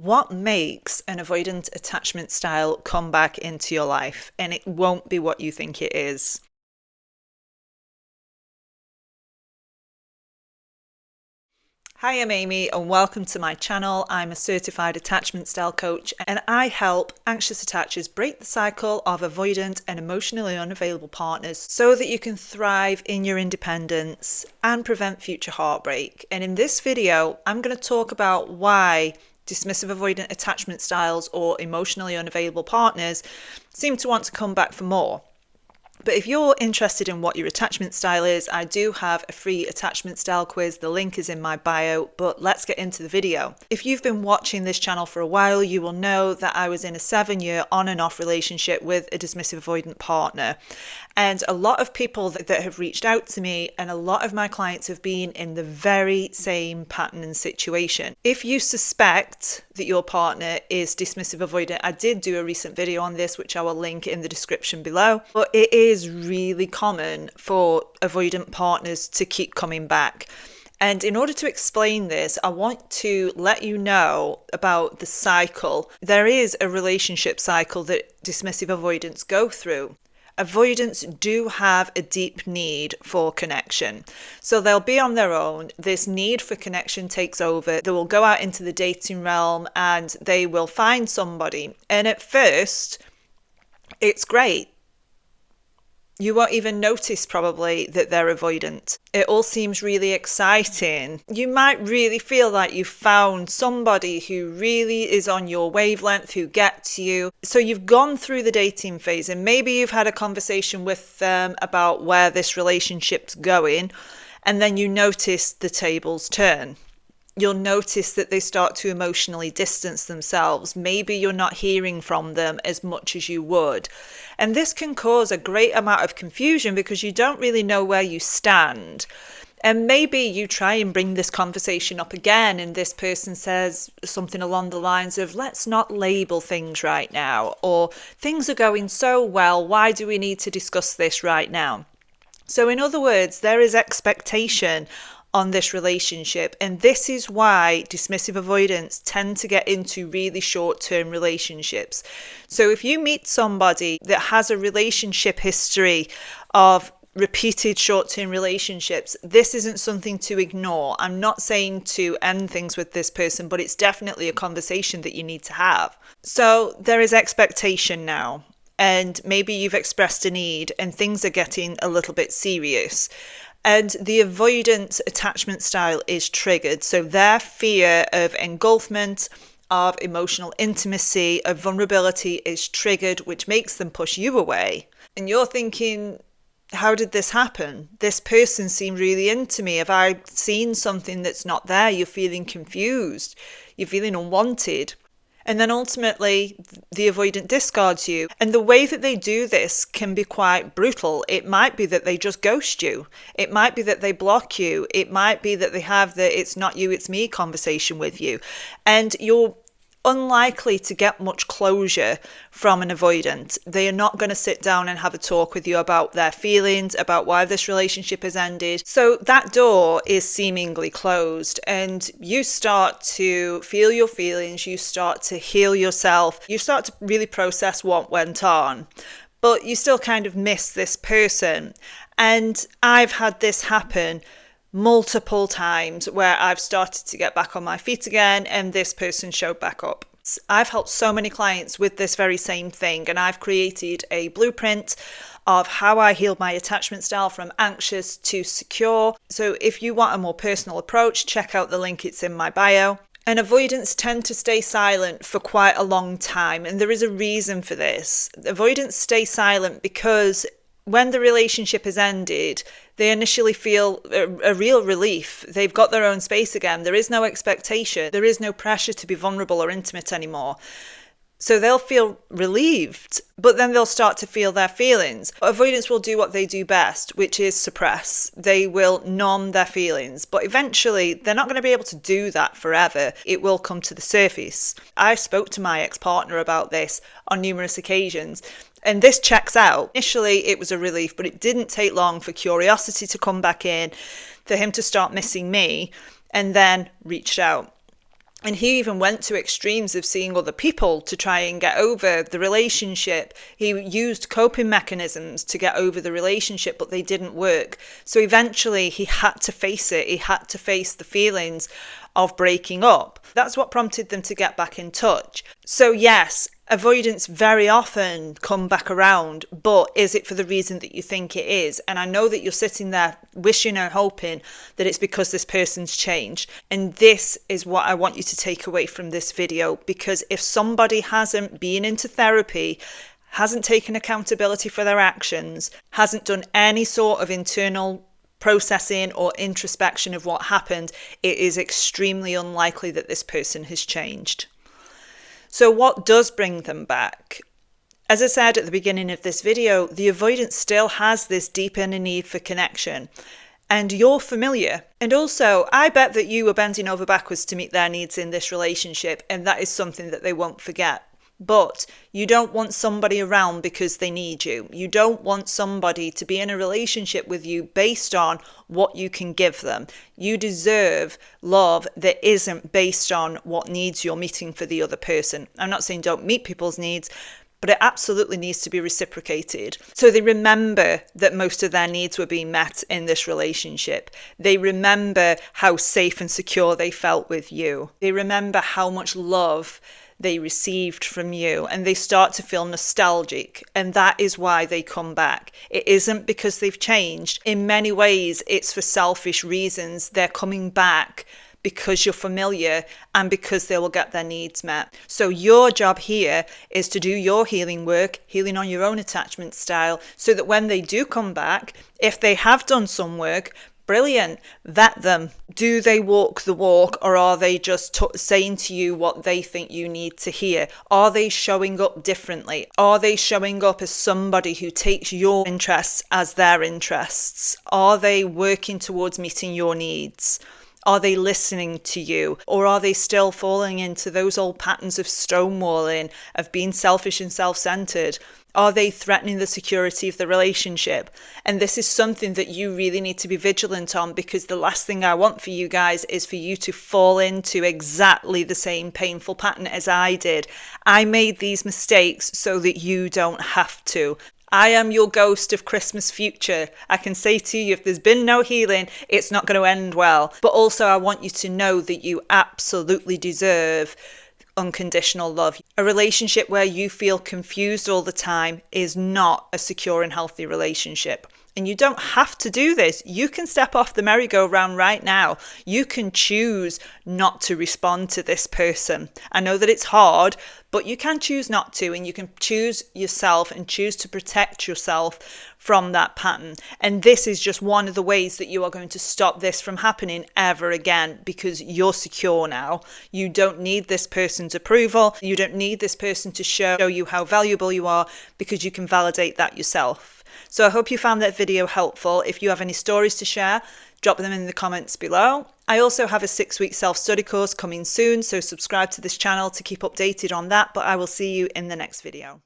What makes an avoidant attachment style come back into your life? And it won't be what you think it is. Hi, I'm Amy, and welcome to my channel. I'm a certified attachment style coach, and I help anxious attachers break the cycle of avoidant and emotionally unavailable partners so that you can thrive in your independence and prevent future heartbreak. And in this video, I'm going to talk about why dismissive avoidant attachment styles or emotionally unavailable partners seem to want to come back for more. But if you're interested in what your attachment style is, I do have a free attachment style quiz. The link is in my bio, but let's get into the video. If you've been watching this channel for a while, you will know that I was in a 7-year on and off relationship with a dismissive avoidant partner. And a lot of people that have reached out to me and a lot of my clients have been in the very same pattern and situation. If you suspect that your partner is dismissive avoidant, I did do a recent video on this, which I will link in the description below, but it is really common for avoidant partners to keep coming back. And in order to explain this, I want to let you know about the cycle. There is a relationship cycle that dismissive avoidants go through. Avoidants do have a deep need for connection. So they'll be on their own. This need for connection takes over. They will go out into the dating realm and they will find somebody. And at first, it's great. You won't even notice probably that they're avoidant. It all seems really exciting. You might really feel like you've found somebody who really is on your wavelength, who gets you. So you've gone through the dating phase and maybe you've had a conversation with them about where this relationship's going, and then you notice the tables turn. You'll notice that they start to emotionally distance themselves. Maybe you're not hearing from them as much as you would. And this can cause a great amount of confusion because you don't really know where you stand. And maybe you try and bring this conversation up again and this person says something along the lines of, let's not label things right now, or things are going so well, why do we need to discuss this right now? So in other words, there is expectation on this relationship, and this is why dismissive avoidants tend to get into really short-term relationships. So if you meet somebody that has a relationship history of repeated short-term relationships, this isn't something to ignore. I'm not saying to end things with this person, but it's definitely a conversation that you need to have. So there is expectation now, and maybe you've expressed a need and things are getting a little bit serious. And the avoidant attachment style is triggered. So their fear of engulfment, of emotional intimacy, of vulnerability is triggered, which makes them push you away. And you're thinking, how did this happen? This person seemed really into me. Have I seen something that's not there? You're feeling confused. You're feeling unwanted. And then ultimately, the avoidant discards you. And the way that they do this can be quite brutal. It might be that they just ghost you. It might be that they block you. It might be that they have the it's not you, it's me conversation with you. And you're unlikely to get much closure from an avoidant. They are not going to sit down and have a talk with you about their feelings, about why this relationship has ended. So that door is seemingly closed and you start to feel your feelings, you start to heal yourself, you start to really process what went on, but you still kind of miss this person. And I've had this happen multiple times where I've started to get back on my feet again and this person showed back up. I've helped so many clients with this very same thing, and I've created a blueprint of how I healed my attachment style from anxious to secure. So if you want a more personal approach, check out the link, it's in my bio. And avoidants tend to stay silent for quite a long time, and there is a reason for this. Avoidants stay silent because when the relationship has ended, they initially feel a real relief. They've got their own space again. There is no expectation. There is no pressure to be vulnerable or intimate anymore. So they'll feel relieved, but then they'll start to feel their feelings. Avoidants will do what they do best, which is suppress. They will numb their feelings, but eventually they're not going to be able to do that forever. It will come to the surface. I spoke to my ex-partner about this on numerous occasions, and this checks out. Initially, it was a relief, but it didn't take long for curiosity to come back in, for him to start missing me, and then reached out. And he even went to extremes of seeing other people to try and get over the relationship. He used coping mechanisms to get over the relationship, but they didn't work. So eventually he had to face it. He had to face the feelings of breaking up. That's what prompted them to get back in touch. So yes, avoidance very often come back around, but is it for the reason that you think it is? And I know that you're sitting there wishing and hoping that it's because this person's changed. And this is what I want you to take away from this video, because if somebody hasn't been into therapy, hasn't taken accountability for their actions, hasn't done any sort of internal processing or introspection of what happened, it is extremely unlikely that this person has changed. So what does bring them back? As I said at the beginning of this video, the avoidance still has this deep inner need for connection. And you're familiar. And also, I bet that you were bending over backwards to meet their needs in this relationship, and that is something that they won't forget. But you don't want somebody around because they need you. You don't want somebody to be in a relationship with you based on what you can give them. You deserve love that isn't based on what needs you're meeting for the other person. I'm not saying don't meet people's needs, but it absolutely needs to be reciprocated. So they remember that most of their needs were being met in this relationship. They remember how safe and secure they felt with you. They remember how much love they received from you, and they start to feel nostalgic, and that is why they come back. It isn't because they've changed. In many ways, it's for selfish reasons. They're coming back because you're familiar and because they will get their needs met. So your job here is to do your healing work, healing on your own attachment style, so that when they do come back, if they have done some work, brilliant, vet them. Do they walk the walk, or are they just saying to you what they think you need to hear? Are they showing up differently? Are they showing up as somebody who takes your interests as their interests? Are they working towards meeting your needs? Are they listening to you? Or are they still falling into those old patterns of stonewalling, of being selfish and self-centered? Are they threatening the security of the relationship? And this is something that you really need to be vigilant on, because the last thing I want for you guys is for you to fall into exactly the same painful pattern as I did. I made these mistakes so that you don't have to. I am your ghost of Christmas future. I can say to you, if there's been no healing, it's not going to end well. But also I want you to know that you absolutely deserve unconditional love. A relationship where you feel confused all the time is not a secure and healthy relationship. And you don't have to do this. You can step off the merry-go-round right now. You can choose not to respond to this person. I know that it's hard, but you can choose not to, and you can choose yourself and choose to protect yourself from that pattern. And this is just one of the ways that you are going to stop this from happening ever again, because you're secure now. You don't need this person's approval. You don't need this person to show you how valuable you are, because you can validate that yourself. So I hope you found that video helpful. If you have any stories to share, drop them in the comments below. I also have a 6-week self-study course coming soon, so subscribe to this channel to keep updated on that, but I will see you in the next video.